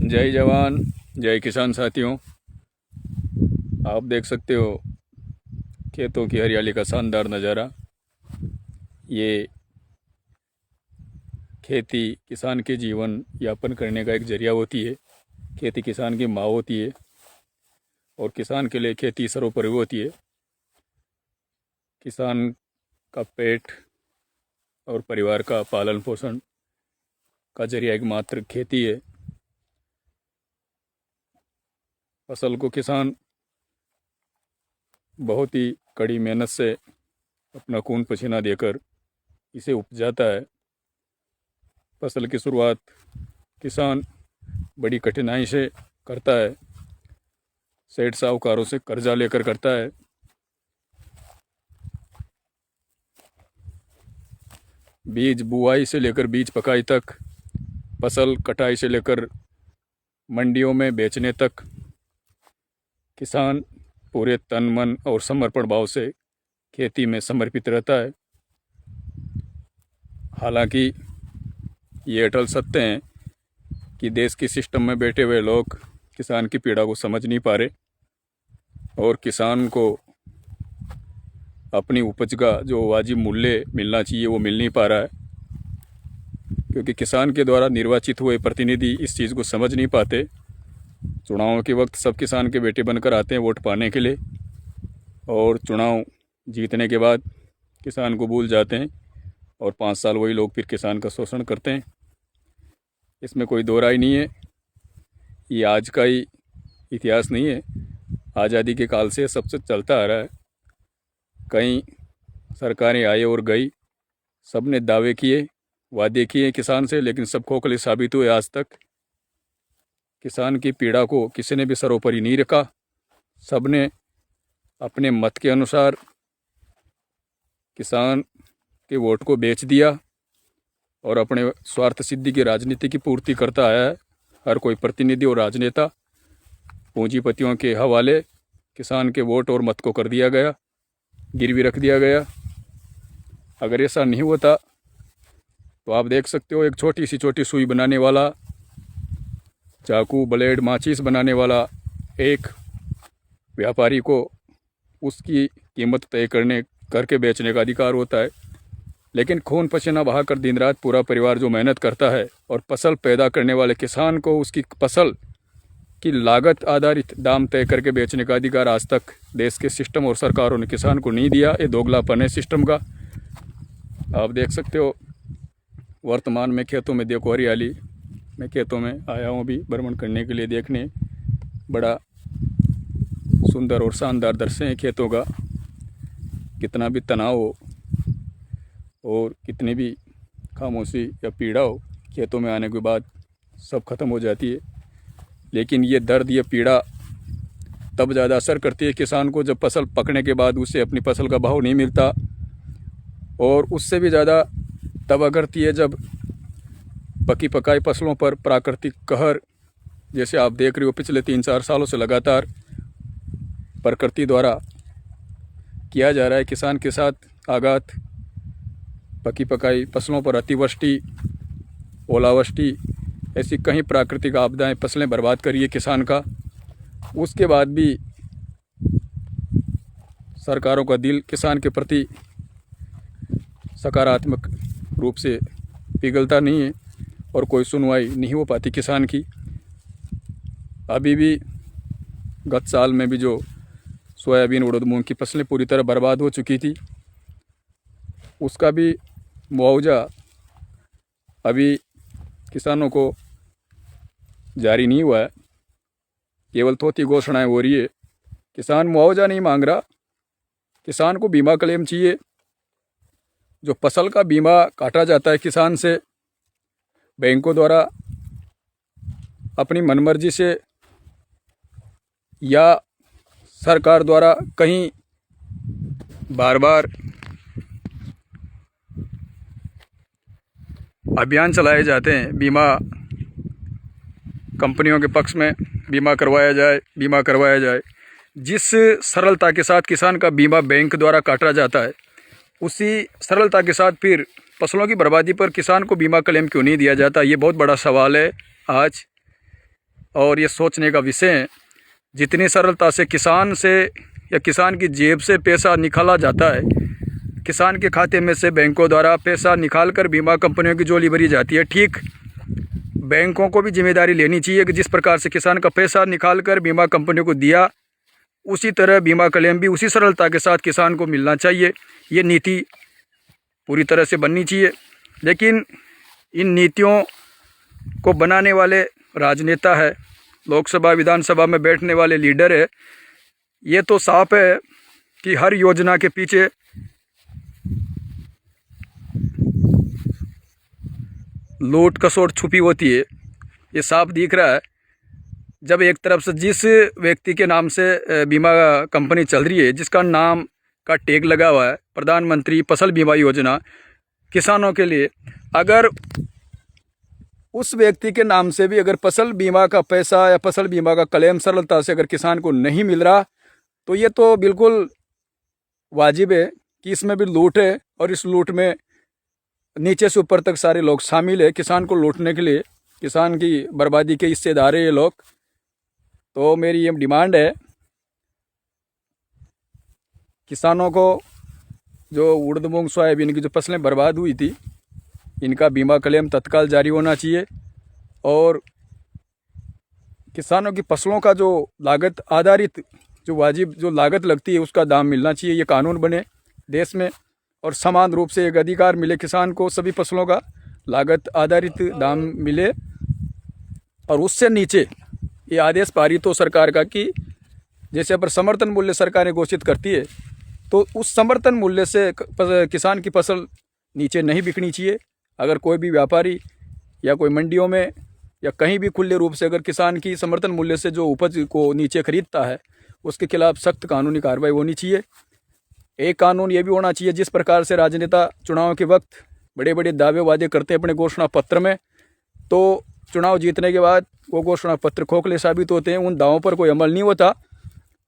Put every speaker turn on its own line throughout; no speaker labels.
जय जवान जय किसान साथियों। आप देख सकते हो खेतों की हरियाली का शानदार नज़ारा। ये खेती किसान के जीवन यापन करने का एक जरिया होती है। खेती किसान की माँ होती है और किसान के लिए खेती सर्वोपरि होती है। किसान का पेट और परिवार का पालन पोषण का जरिया एकमात्र खेती है। फसल को किसान बहुत ही कड़ी मेहनत से अपना खून पसीना देकर इसे उपजाता है। फसल की शुरुआत किसान बड़ी कठिनाई से करता है, सेठ साहूकारों से कर्जा लेकर करता है। बीज बुआई से लेकर बीज पकाई तक, फसल कटाई से लेकर मंडियों में बेचने तक किसान पूरे तन मन और समर्पण भाव से खेती में समर्पित रहता है। हालांकि ये अटल सत्य है कि देश के सिस्टम में बैठे हुए लोग किसान की पीड़ा को समझ नहीं पा रहे और किसान को अपनी उपज का जो वाजिब मूल्य मिलना चाहिए वो मिल नहीं पा रहा है, क्योंकि किसान के द्वारा निर्वाचित हुए प्रतिनिधि इस चीज़ को समझ नहीं पाते। चुनावों के वक्त सब किसान के बेटे बनकर आते हैं वोट पाने के लिए, और चुनाव जीतने के बाद किसान को भूल जाते हैं और 5 साल वही लोग फिर किसान का शोषण करते हैं। इसमें कोई दो राय नहीं है। ये आज का ही इतिहास नहीं है, आज़ादी के काल से सबसे चलता आ रहा है। कई सरकारें आई और गई, सब ने दावे किए, वादे किए किसान से, लेकिन सब खोखले साबित हुए। आज तक किसान की पीड़ा को किसी ने भी सर्वोपरि नहीं रखा। सब ने अपने मत के अनुसार किसान के वोट को बेच दिया और अपने स्वार्थ सिद्धि की राजनीति की पूर्ति करता आया है। हर कोई प्रतिनिधि और राजनेता पूंजीपतियों के हवाले किसान के वोट और मत को कर दिया गया, गिरवी रख दिया गया। अगर ऐसा नहीं होता तो आप देख सकते हो, एक छोटी सुई बनाने वाला, चाकू ब्लेड माचिस बनाने वाला एक व्यापारी को उसकी कीमत तय करके बेचने का अधिकार होता है, लेकिन खून पसीना बहाकर दिन रात पूरा परिवार जो मेहनत करता है और फसल पैदा करने वाले किसान को उसकी फसल की लागत आधारित दाम तय करके बेचने का अधिकार आज तक देश के सिस्टम और सरकारों ने किसान को नहीं दिया। ये दोगलापन है सिस्टम का। आप देख सकते हो वर्तमान में खेतों में देखो हरियाली। मैं खेतों में आया हूँ अभी भ्रमण करने के लिए, देखने। बड़ा सुंदर और शानदार दृश्य है खेतों का। कितना भी तनाव हो और कितनी भी खामोशी या पीड़ा हो, खेतों में आने के बाद सब खत्म हो जाती है। लेकिन ये दर्द, ये पीड़ा तब ज़्यादा असर करती है किसान को जब फसल पकने के बाद उसे अपनी फसल का भाव नहीं मिलता, और उससे भी ज़्यादा तब करती है जब पकी पकाई फसलों पर प्राकृतिक कहर, जैसे आप देख रहे हो पिछले 3-4 सालों से लगातार प्रकृति द्वारा किया जा रहा है किसान के साथ आघात। पकी पकाई फसलों पर अतिवृष्टि, ओलावृष्टि, ऐसी कई प्राकृतिक आपदाएं फसलें बर्बाद करी है किसान का। उसके बाद भी सरकारों का दिल किसान के प्रति सकारात्मक रूप से पिघलता नहीं है और कोई सुनवाई नहीं हो पाती किसान की। अभी भी गत साल में भी जो सोयाबीन उड़द मूंग की फसलें पूरी तरह बर्बाद हो चुकी थी, उसका भी मुआवजा अभी किसानों को जारी नहीं हुआ है। केवल थोथी घोषणाएं हो रही है। किसान मुआवजा नहीं मांग रहा, किसान को बीमा क्लेम चाहिए। जो फसल का बीमा काटा जाता है किसान से बैंकों द्वारा अपनी मनमर्जी से या सरकार द्वारा कहीं बार बार अभियान चलाए जाते हैं, बीमा कंपनियों के पक्ष में बीमा करवाया जाए। जिस सरलता के साथ किसान का बीमा बैंक द्वारा काटा जाता है, उसी सरलता के साथ फिर फसलों की बर्बादी पर किसान को बीमा क्लेम क्यों नहीं दिया जाता? ये बहुत बड़ा सवाल है आज और ये सोचने का विषय है। जितनी सरलता से किसान से या किसान की जेब से पैसा निकाला जाता है, किसान के खाते में से बैंकों द्वारा पैसा निकाल कर बीमा कंपनियों की झोली भरी जाती है, ठीक बैंकों को भी जिम्मेदारी लेनी चाहिए कि जिस प्रकार से किसान का पैसा निकाल कर बीमा कंपनियों को दिया, उसी तरह बीमा क्लेम भी उसी सरलता के साथ किसान को मिलना चाहिए। ये नीति पूरी तरह से बननी चाहिए। लेकिन इन नीतियों को बनाने वाले राजनेता है, लोकसभा विधानसभा में बैठने वाले लीडर है, ये तो साफ है कि हर योजना के पीछे लूट खसोट छुपी होती है। ये साफ दिख रहा है। जब एक तरफ से जिस व्यक्ति के नाम से बीमा कंपनी चल रही है, जिसका नाम का टैग लगा हुआ है प्रधानमंत्री फसल बीमा योजना किसानों के लिए, अगर उस व्यक्ति के नाम से भी अगर फसल बीमा का पैसा या फसल बीमा का क्लेम सरलता से अगर किसान को नहीं मिल रहा, तो ये तो बिल्कुल वाजिब है कि इसमें भी लूट है। और इस लूट में नीचे से ऊपर तक सारे लोग शामिल है किसान को लूटने के लिए, किसान की बर्बादी के हिस्सेदार है ये लोग। तो मेरी ये डिमांड है, किसानों को जो उड़द मूंग सोयाबीन की जो फसलें बर्बाद हुई थी, इनका बीमा क्लेम तत्काल जारी होना चाहिए। और किसानों की फसलों का जो लागत आधारित जो वाजिब जो लागत लगती है, उसका दाम मिलना चाहिए। ये कानून बने देश में और समान रूप से एक अधिकार मिले किसान को, सभी फसलों का लागत आधारित दाम मिले। और उससे नीचे ये आदेश पारित हो सरकार का कि जैसे पर समर्थन मूल्य सरकारें घोषित करती है, तो उस समर्थन मूल्य से किसान की फसल नीचे नहीं बिकनी चाहिए। अगर कोई भी व्यापारी या कोई मंडियों में या कहीं भी खुले रूप से अगर किसान की समर्थन मूल्य से जो उपज को नीचे खरीदता है, उसके खिलाफ सख्त कानूनी कार्रवाई होनी चाहिए। एक कानून ये भी होना चाहिए, जिस प्रकार से राजनेता चुनाव के वक्त बड़े बड़े दावे वादे करते हैं अपने घोषणा पत्र में, तो चुनाव जीतने के बाद वो घोषणा पत्र खोखले साबित होते हैं, उन दावों पर कोई अमल नहीं होता।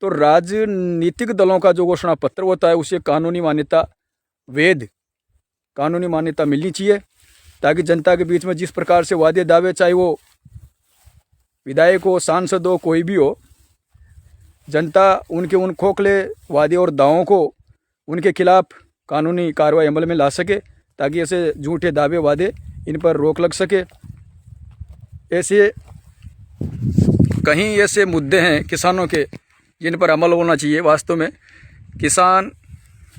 तो राजनीतिक दलों का जो घोषणा पत्र होता है, उसे कानूनी मान्यता वैध कानूनी मान्यता मिलनी चाहिए, ताकि जनता के बीच में जिस प्रकार से वादे दावे, चाहे वो विधायक हो, सांसद हो, कोई भी हो, जनता उनके उन खोखले वादे और दावों को उनके खिलाफ कानूनी कार्रवाई अमल में ला सके, ताकि ऐसे झूठे दावे वादे इन पर रोक लग सके। ऐसे कहीं ऐसे मुद्दे हैं किसानों के जिन पर अमल होना चाहिए। वास्तव में किसान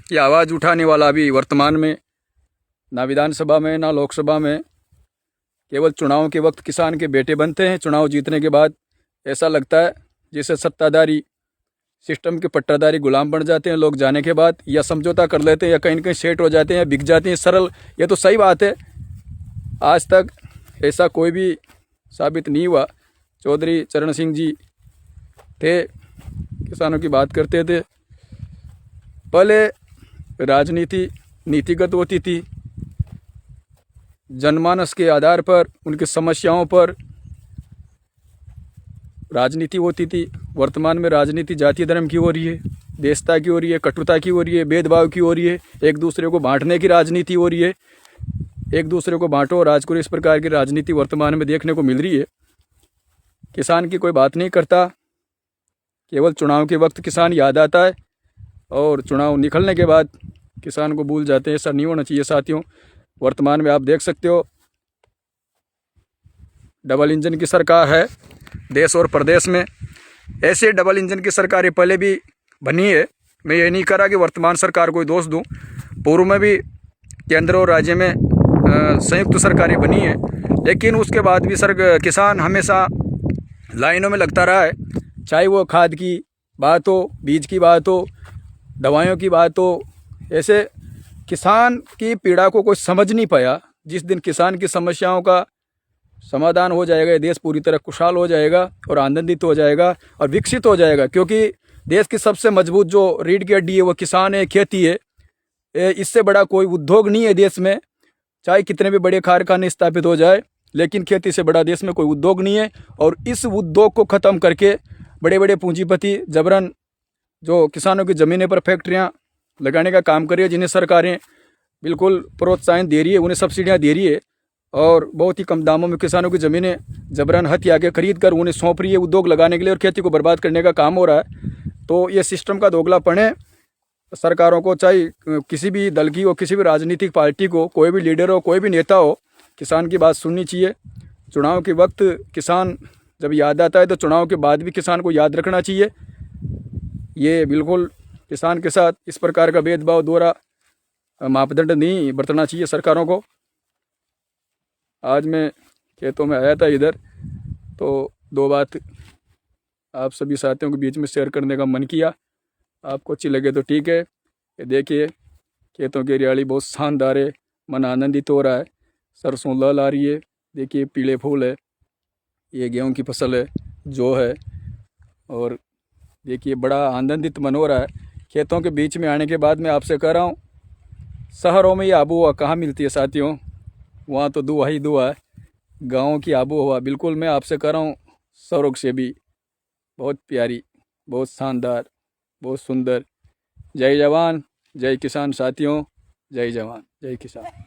की आवाज़ उठाने वाला अभी वर्तमान में ना विधानसभा में ना लोकसभा में, केवल चुनाव के वक्त किसान के बेटे बनते हैं। चुनाव जीतने के बाद ऐसा लगता है जैसे सत्ताधारी सिस्टम के पट्टाधारी गुलाम बन जाते हैं लोग जाने के बाद, या समझौता कर लेते हैं, या कहीं न कहीं सेट हो जाते हैं, या बिक जाते हैं। सरल, ये तो सही बात है। आज तक ऐसा कोई भी साबित नहीं हुआ। चौधरी चरण सिंह जी थे, किसानों की बात करते थे। पहले राजनीति नीतिगत होती थी, जनमानस के आधार पर उनकी समस्याओं पर राजनीति होती थी। वर्तमान में राजनीति जातीय धर्म की हो रही है, देशता की हो रही है, कटुता की हो रही है, भेदभाव की हो रही है, एक दूसरे को बांटने की राजनीति हो रही है। एक दूसरे को बांटो राज करो, इस प्रकार की राजनीति वर्तमान में देखने को मिल रही है। किसान की कोई बात नहीं करता, केवल चुनाव के वक्त किसान याद आता है और चुनाव निकलने के बाद किसान को भूल जाते हैं। ऐसा नहीं होना चाहिए साथियों। वर्तमान में आप देख सकते हो डबल इंजन की सरकार है देश और प्रदेश में। ऐसे डबल इंजन की सरकारें पहले भी बनी है। मैं ये नहीं कह रहा कि वर्तमान सरकार को दोष दूं, पूर्व में भी केंद्र और राज्य में संयुक्त सरकारें बनी है, लेकिन उसके बाद भी किसान हमेशा लाइनों में लगता रहा है। चाहे वो खाद की बात हो, बीज की बात हो, दवाइयों की बात हो, ऐसे किसान की पीड़ा को कोई समझ नहीं पाया। जिस दिन किसान की समस्याओं का समाधान हो जाएगा, ये देश पूरी तरह खुशहाल हो जाएगा और आनंदित हो जाएगा और विकसित हो जाएगा। क्योंकि देश की सबसे मजबूत जो रीढ़ की हड्डी है वो किसान है, खेती है। इससे बड़ा कोई उद्योग नहीं है देश में। चाहे कितने भी बड़े कारखाने स्थापित हो जाए, लेकिन खेती से बड़ा देश में कोई उद्योग नहीं है। और इस उद्योग को ख़त्म करके बड़े बड़े पूंजीपति जबरन जो किसानों की ज़मीनें पर फैक्ट्रियाँ लगाने का काम कर रही है, जिन्हें सरकारें बिल्कुल प्रोत्साहन दे रही है, उन्हें सब्सिडियाँ दे रही है, और बहुत ही कम दामों में किसानों की ज़मीनें जबरन हथिया के खरीद कर उन्हें सौंप रही है उद्योग लगाने के लिए और खेती को बर्बाद करने का काम हो रहा है। तो ये सिस्टम का दोगलापन है। सरकारों को चाहे किसी भी दल की हो, किसी भी राजनीतिक पार्टी को, कोई भी लीडर हो, कोई भी नेता हो, किसान की बात सुननी चाहिए। चुनाव के वक्त किसान जब याद आता है तो चुनाव के बाद भी किसान को याद रखना चाहिए। ये बिल्कुल किसान के साथ इस प्रकार का भेदभाव दोहरा मापदंड नहीं बरतना चाहिए सरकारों को। आज मैं खेतों में आया था इधर, तो दो बात आप सभी साथियों के बीच में शेयर करने का मन किया। आपको अच्छी लगे तो ठीक है। ये देखिए खेतों की हरियाली बहुत शानदार है, मन आनंदित हो रहा है। सरसों लहल आ रही है, देखिए पीले फूल है, ये गेहूं की फसल है, जौ है। और देखिए बड़ा आनंदित मन हो रहा है। खेतों के बीच में आने के बाद मैं आपसे कह रहा हूँ, शहरों में ये आबो हवा कहाँ मिलती है साथियों, वहाँ तो दुआ ही दुआ है। गाँव की आबो हवा बिल्कुल मैं आपसे कह रहा हूँ स्वर्ग से भी बहुत प्यारी, बहुत शानदार, बहुत सुंदर। जय जवान जय किसान साथियों, जय जवान जय किसान।